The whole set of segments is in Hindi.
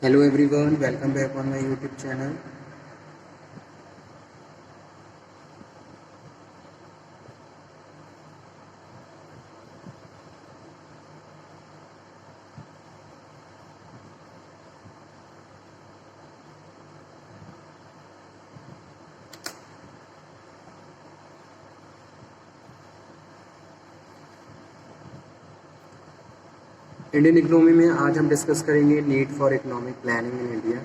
Hello everyone, welcome back on my YouTube channel. Indian economy में आज हम डिस्कस करेंगे need for economic planning in India.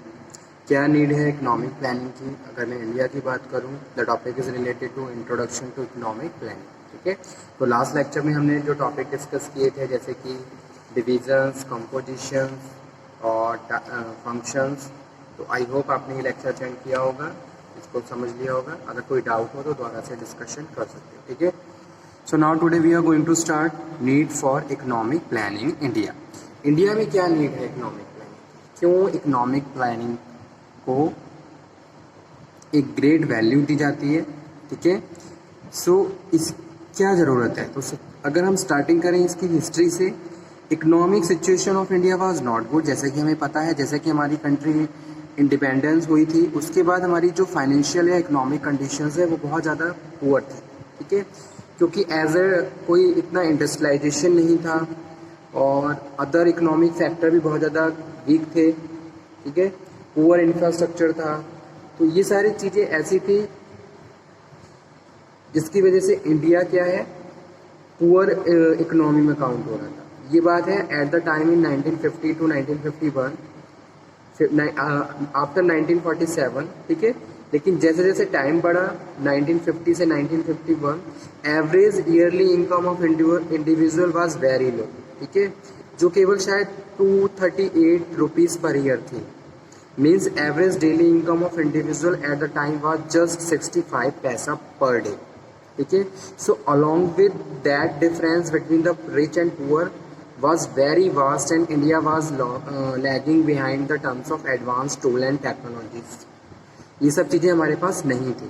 क्या नीड है इकोनॉमिक प्लानिंग की? अगर मैं इंडिया की बात करूं, the topic is related to introduction to economic planning. ठीक है, तो लास्ट लेक्चर में हमने जो टॉपिक डिस्कस किए थे जैसे कि डिविजन्स, कंपोजिशंस और फंक्शंस, तो आई होप आपने ये लेक्चर अटेंड किया होगा, इसको समझ लिया होगा। अगर कोई डाउट हो तो दोबारा से डिस्कशन कर सकते हो। ठीक है, so now today we are going to start need for economic planning India. India में क्या नीड है इकोनॉमिक प्लानिंग? क्यों इकोनॉमिक प्लानिंग को एक ग्रेट वैल्यू दी जाती है? ठीक है, सो इस क्या ज़रूरत है? तो अगर हम स्टार्टिंग करें इसकी हिस्ट्री से, economic situation of India was not good. जैसे कि हमें पता है, जैसे कि हमारी कंट्री इंडिपेंडेंस हुई थी उसके बाद हमारी जो फाइनेंशियल या इकोनॉमिक कंडीशंस है वो बहुत ज़्यादा पुअर थी। ठीक है, क्योंकि एज ए कोई इतना इंडस्ट्रियलाइजेशन नहीं था और अदर इकोनॉमिक फैक्टर भी बहुत ज़्यादा वीक थे। ठीक है, पुअर इंफ्रास्ट्रक्चर था, तो ये सारी चीज़ें ऐसी थी जिसकी वजह से इंडिया क्या है, पुअर इकोनॉमी में काउंट हो रहा था। ये बात है at the time in 1950 to 1951, after 1947। ठीक है, लेकिन जैसे जैसे टाइम बढ़ा 1950 से 1951, average yearly income of individual was very लो। ठीक है, जो केवल शायद 238 रुपीज़ पर ईयर थी। Means average daily income of individual eight the time was just 65 paisa per day. ठीक है, so along with that difference between the rich and poor was very vast and India was lagging behind the terms of advanced tool and technologies. ये सब चीज़ें हमारे पास नहीं थी।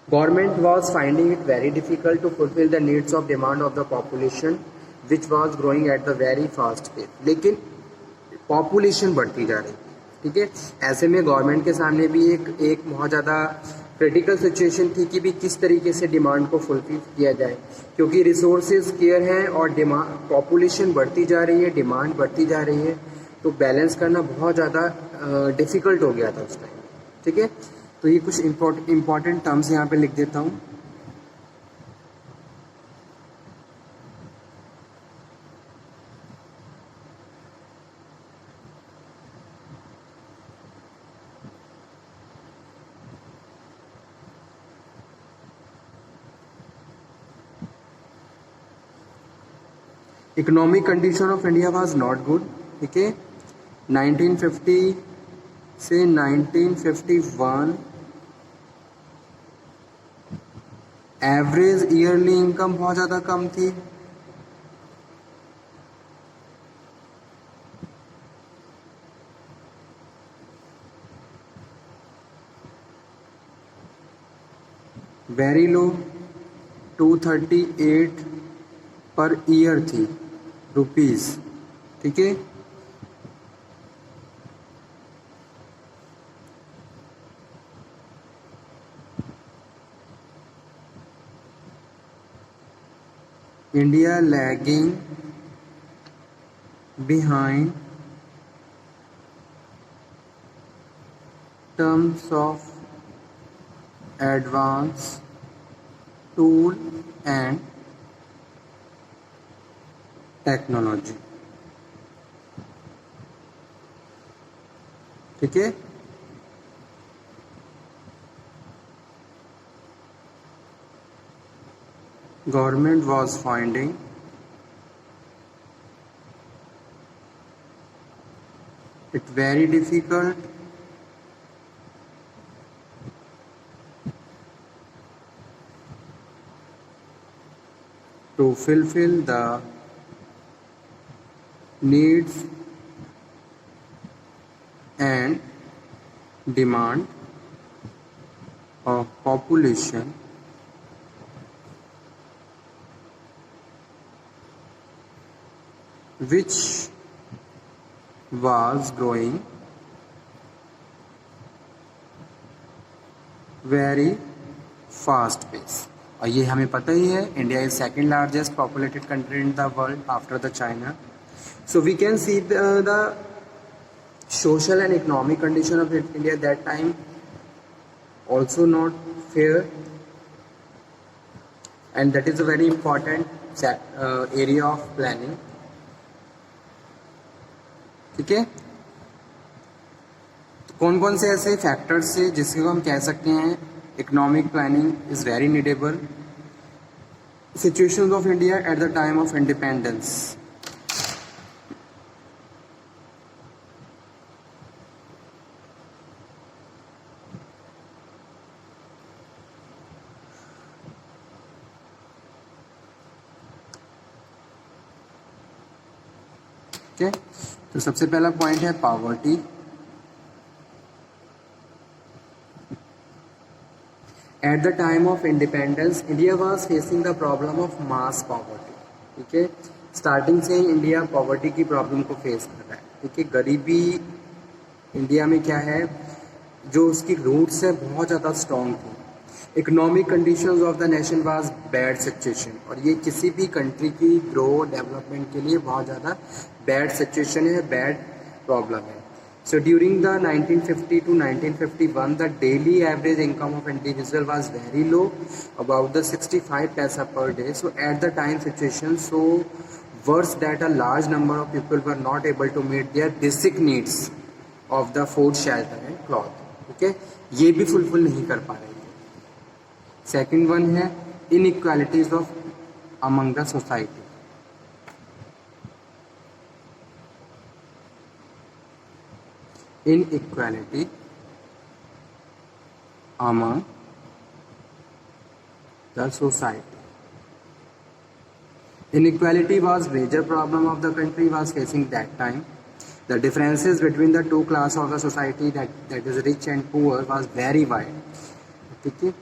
Government was finding it very difficult to fulfill the needs of demand of the population which was growing at the very fast pace. लेकिन पॉपुलेशन बढ़ती जा रही। ठीक है, ऐसे में गवर्नमेंट के सामने भी एक बहुत ज़्यादा क्रिटिकल सिचुएशन थी कि भी किस तरीके से डिमांड को फुलफिल किया जाए, क्योंकि रिसोर्सेज स्केयर हैं और डिमांड, पॉपुलेशन बढ़ती जा रही है, डिमांड बढ़ती जा रही है, तो बैलेंस करना बहुत ज़्यादा डिफ़िकल्ट हो गया था उस टाइम। ठीक है, तो ये कुछ इम्पॉर्टेंट टर्म्स यहाँ पे लिख देता हूँ। Economic condition of India was not good. ठीक है, 1950 से 1951 एवरेज ईयरली इनकम बहुत ज़्यादा कम थी। वेरी लो, 238 पर ईयर थी रुपीज़। ठीक है, India lagging behind terms of advance tool and technology. ठीक है, government was finding it very difficult to fulfill the needs and demand of population which was growing very fast pace. और ये हमें पता ही है, India is second largest populated country in the world after the China. So we can see the social and economic condition of India that time also not fair, and that is a very important area of planning. ठीक है, तो कौन कौन से ऐसे फैक्टर्स है जिसको हम कह सकते हैं economic planning is very needable. Situations of India at the time of independence. Okay, तो सबसे पहला पॉइंट है poverty. Eight the time of independence India was facing the problem of mass poverty. ठीक है, स्टार्टिंग से ही इंडिया पॉवर्टी की प्रॉब्लम को फेस कर रहा है. ठीक है, गरीबी इंडिया में क्या है, जो उसकी रूट्स है बहुत ज़्यादा स्ट्रॉन्ग थी. Economic conditions of the nation was bad situation, और ये किसी भी कंट्री की ग्रो डेवलपमेंट के लिए बहुत ज़्यादा बैड सिचुएशन है, बैड प्रॉब्लम है. So during the 1950 to 1951 the daily average income of individual was very low, about the 65 paisa per day. So at the time situation so worse that a large number of people were not able to meet their basic needs of the food, shelter and cloth. Okay, ये भी फुलफिल नहीं कर पा रहे थे. सेकेंड वन है inequalities of among the society. Inequality among the society. Inequality was major problem of the country was facing that time. The differences between the two class of the society that is rich and poor was very wide. ठीक है,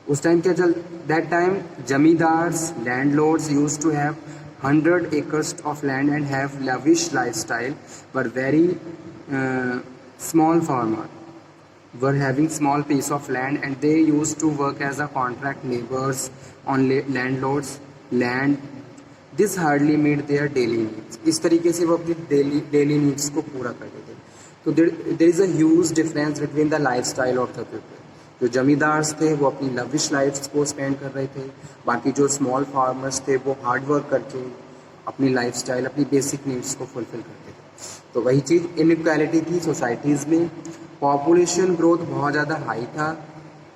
उस टाइम क्या चल, that time zamindars landlords used to have 100 acres of land and have lavish lifestyle, but very small farmer were having small piece of land and they used to work as a contract neighbors on landlords land. This hardly meet their daily needs. इस तरीके से वो अपनी daily needs को पूरा करते थे. तो there is a huge difference between the lifestyle of the people. जो जमींदार्स थे वो अपनी लविश लाइफ को स्पेंड कर रहे थे, बाकी जो स्मॉल फार्मर्स थे वो हार्ड वर्क करके अपनी लाइफस्टाइल, अपनी बेसिक नीड्स को फुलफिल करते थे. तो वही चीज़ इनइक्वालिटी थी सोसाइटीज़ में. पॉपुलेशन ग्रोथ बहुत ज़्यादा हाई था.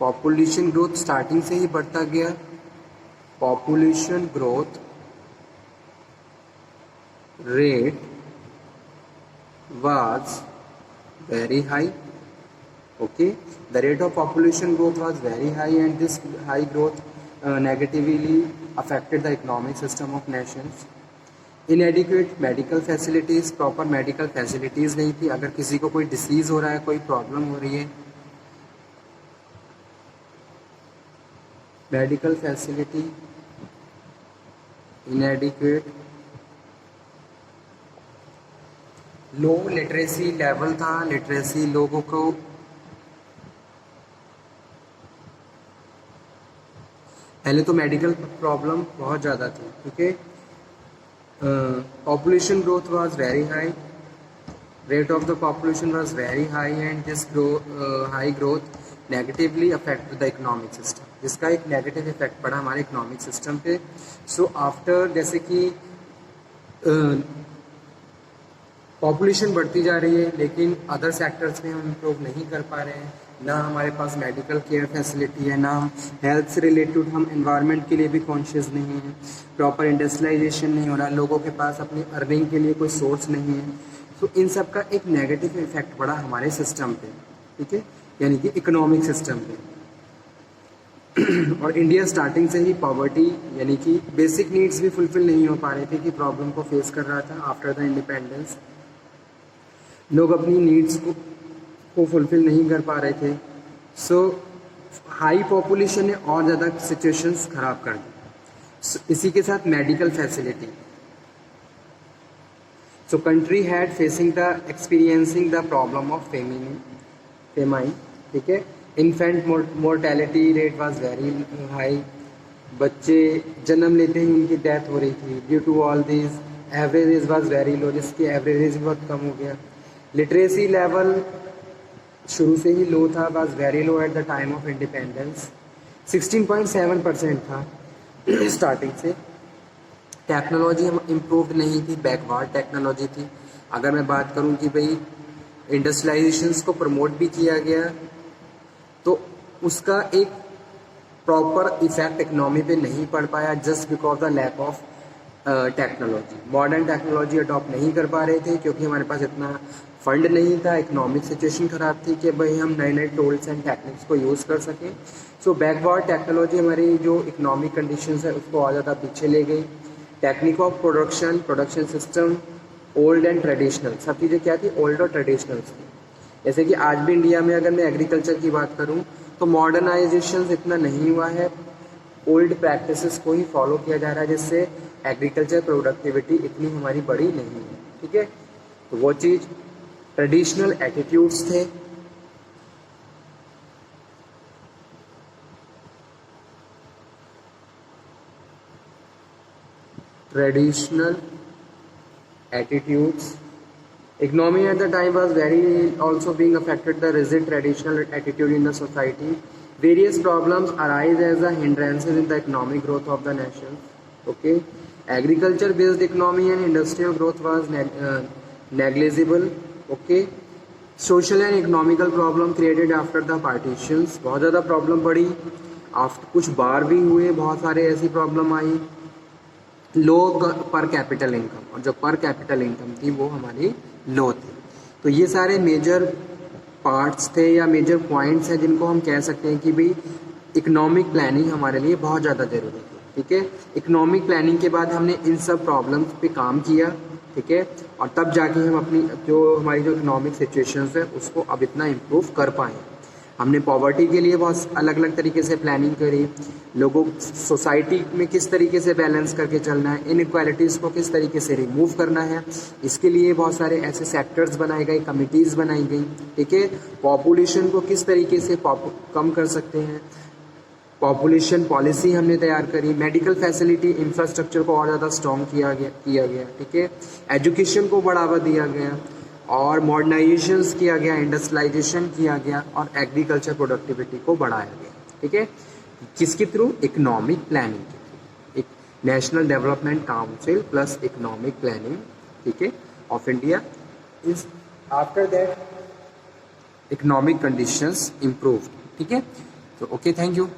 पॉपुलेशन ग्रोथ स्टार्टिंग से ही बढ़ता गया. Population growth rate was very high. Okay, the rate of population growth was very high, and this high growth negatively affected the economic system of nations. Inadequate medical facilities, proper medical facilities नहीं थी. अगर किसी को कोई डिसीज़ हो रहा है, कोई प्रॉब्लम हो रही है, मेडिकल फैसिलिटी inadequate. लो लिटरेसी लेवल था, लिटरेसी लोगों को पहले तो मेडिकल प्रॉब्लम बहुत ज़्यादा थी. ठीक है, population growth was very high, rate of the population was very high, and this high growth negatively affect the economic system, जिसका एक नेगेटिव इफेक्ट पड़ा हमारे इकोनॉमिक सिस्टम पे. सो आफ्टर, जैसे कि पॉपुलेशन बढ़ती जा रही है लेकिन अदर सेक्टर्स में हम इम्प्रूव नहीं कर पा रहे हैं, ना हमारे पास मेडिकल केयर फैसिलिटी है, ना हेल्थ से रिलेटेड हम एनवायरनमेंट के लिए भी कॉन्शियस नहीं है, प्रॉपर इंडस्ट्रियलाइजेशन नहीं हो रहा, लोगों के पास अपनी अर्निंग के लिए कोई सोर्स नहीं है. तो इन सब का एक नेगेटिव इफेक्ट पड़ा हमारे सिस्टम पे. ठीक है, यानी कि इकोनॉमिक सिस्टम पे. और इंडिया स्टार्टिंग से ही पॉवर्टी यानी कि बेसिक नीड्स भी फुलफिल नहीं हो पा रहे थे, कि प्रॉब्लम को फेस कर रहा था. आफ्टर द इंडिपेंडेंस लोग अपनी नीड्स को फुलफिल नहीं कर पा रहे थे. सो हाई पॉपुलेशन ने और ज़्यादा सिचुएशंस ख़राब कर दी. इसी के साथ medical facility, So country had facing the experiencing the problem of famine, ठीक है. Infant mortality rate was very high. बच्चे जन्म लेते ही उनकी डेथ हो रही थी. Due to all this average age was very low, जिसकी एवरेज भी बहुत कम हो गया. लिटरेसी लेवल शुरू से ही लो था, was very low eight the time of independence. 16.7% था स्टार्टिंग से. टेक्नोलॉजी इम्प्रूव्ड नहीं थी, बैकवर्ड टेक्नोलॉजी थी. अगर मैं बात करूं कि भाई इंडस्ट्रियलाइजेशंस को प्रमोट भी किया गया तो उसका एक प्रॉपर इफेक्ट इकोनॉमी पे नहीं पड़ पाया, just because the lack of technology. Modern technology adopt नहीं कर पा रहे थे क्योंकि हमारे पास इतना फंड नहीं था. इकोनॉमिक सिचुएशन खराब थी कि भाई हम नए नए टूल्स एंड टेक्निक्स को यूज़ कर सकें. सो बैकवर्ड टेक्नोलॉजी हमारी जो इकोनॉमिक कंडीशंस है उसको और ज़्यादा पीछे ले गई. Technique of production system old and traditional, सब चीज़ें क्या थी, ओल्ड और ट्रेडिशनल थी. जैसे कि आज भी इंडिया में अगर मैं एग्रीकल्चर की बात करूं तो मॉडर्नाइजेशन इतना नहीं हुआ है. ओल्ड प्रैक्टिसेस को ही फॉलो किया जा रहा है, जिससे एग्रीकल्चर प्रोडक्टिविटी इतनी हमारी बड़ी नहीं है. ठीक है, तो वो चीज़ ट्रेडिशनल एटीट्यूड्स थे. Traditional attitudes. Economy at the time was very also being affected the rigid traditional attitude in the society. Various problems arise as a hindrances in the economic growth of the nation. Okay, agriculture based economy and industrial growth was negligible. Okay, social and economical problem created after the partitions. बहुत ज़्यादा प्रॉब्लम बढ़ी. आफ्टर कुछ बार भी हुए, बहुत सारे ऐसी प्रॉब्लम आई. लो पर कैपिटल इनकम, और जो पर कैपिटल इनकम थी वो हमारी लो थी. तो ये सारे मेजर पार्ट्स थे या मेजर पॉइंट्स हैं जिनको हम कह सकते हैं कि भाई इकोनॉमिक प्लानिंग हमारे लिए बहुत ज़्यादा ज़रूरी थी. ठीक है, इकोनॉमिक प्लानिंग के बाद हमने इन सब प्रॉब्लम्स पे काम किया. ठीक है, और तब जाके हम अपनी जो हमारी जो इकोनॉमिक सिचुएशंस है उसको अब इतना इम्प्रूव कर पाए. हमने पॉवर्टी के लिए बहुत अलग अलग तरीके से प्लानिंग करी. लोगों सोसाइटी में किस तरीके से बैलेंस करके चलना है, इनइक्वालिटीज़ को किस तरीके से रिमूव करना है, इसके लिए बहुत सारे ऐसे सेक्टर्स बनाए गए, कमिटीज़ बनाई गई. ठीक है, पॉपुलेशन को किस तरीके से कम कर सकते हैं, पॉपुलेशन पॉलिसी हमने तैयार करी. मेडिकल फैसिलिटी इंफ्रास्ट्रक्चर को और ज़्यादा स्ट्रॉन्ग किया गया. ठीक है, एजुकेशन को बढ़ावा दिया गया और मॉडर्नाइजेशंस किया गया, इंडस्ट्रियलाइजेशन किया गया और एग्रीकल्चर प्रोडक्टिविटी को बढ़ाया गया. ठीक है, किसके थ्रू, इकोनॉमिक प्लानिंग के थ्रू. एक national development council plus economic planning, ठीक है, of India. Is after that economic conditions improved. ठीक है, तो ओके, थैंक यू.